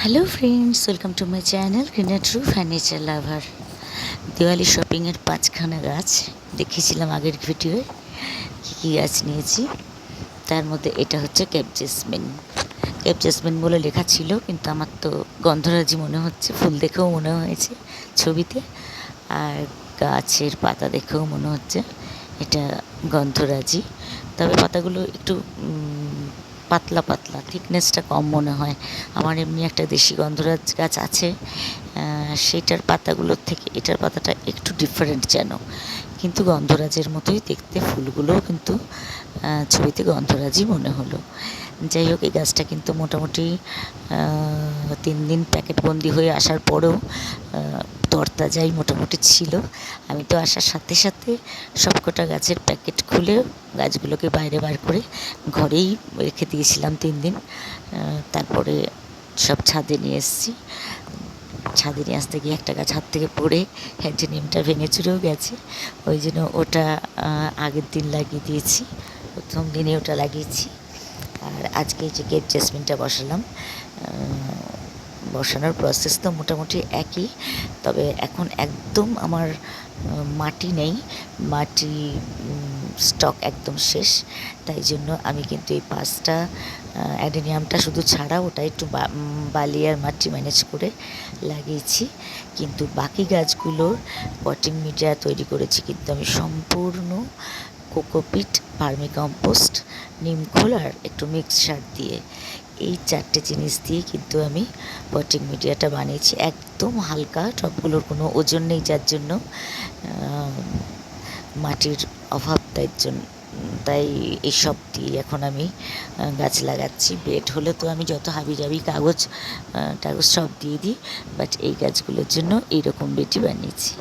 Hello friends, welcome to my channel greener true furniture lover. Diwali শপিংয়ের 5খানা গাছ দেখিয়েছিলাম আগের ভিডিওয়ে, কী কী গাছ নিয়েছি। তার মধ্যে এটা হচ্ছে কেপ জেসমিন। কেপ জেসমিন বলে লেখা ছিল, কিন্তু আমার তো গন্ধরাজি মনে হচ্ছে, ফুল দেখেও মনে হয়েছে ছবিতে, আর গাছের পাতা দেখেও মনে হচ্ছে এটা গন্ধরাজি। তবে পাতাগুলো একটু পাতলা পাতলা, থিকনেসটা কম মনে হয়। আমার এমনি একটা দেশি গন্ধরাজ গাছ আছে, সেটার পাতাগুলোর থেকে এটার পাতাটা একটু ডিফারেন্ট যেন, কিন্তু গন্ধরাজের মতোই দেখতে। ফুলগুলোও কিন্তু ছবিতে গন্ধরাজই মনে হলো। যাই হোক, এই গাছটা কিন্তু মোটামুটি 3 দিন প্যাকেটবন্দি হয়ে আসার পরেও তরতাজাই মোটামুটি ছিল। আমি তো আসার সাথে সাথে সবকটা গাছের প্যাকেট খুলে গাছগুলোকে বাইরে বার করে ঘরেই রেখে দিয়েছিলাম 3 দিন। তারপরে সব ছাদে নিয়ে এসেছি। ছাদে নিয়ে আসতে গিয়ে একটা গাছ হাত থেকে পড়ে অ্যান্টিনিয়ামটা ভেঙে চুরেও গেছে, ওই জন্য ওটা আগের দিন লাগিয়ে দিয়েছি, প্রথম দিনে ওটা লাগিয়েছি। আর আজকে যে কেপ জেসমিনটা বসালাম, বসানোর প্রসেস তো মোটামুটি একই, তবে এখন একদম আমার মাটি নেই, মাটি স্টক একদম শেষ। তাই জন্য আমি কিন্তু এই 5টা অ্যাডেনিয়ামটা শুধু ছাড়া ওটা একটু বালি আর মাটি ম্যানেজ করে লাগিয়েছি। কিন্তু বাকি গাছগুলোর পটিং মিডিয়া তৈরি করেছি কিন্তু আমি সম্পূর্ণ কোকোপিট, ভার্মি কম্পোস্ট, নিমখোল আর একটু মিক্স সার দিয়ে, এই 4টে জিনিস দিয়ে কিন্তু আমি পটিং মিডিয়াটা বানিয়েছি। একদম হালকা, টবগুলোর কোনো ওজন নেই, যার জন্য মাটির অভাব, তাই এইসব দিয়ে এখন আমি গাছ লাগাচ্ছি। বেড হলে তো আমি যত হাবিজাবি কাগজ সব দিয়ে দিই, বাট এই গাছগুলোর জন্য এইরকম বেডই বানিয়েছি।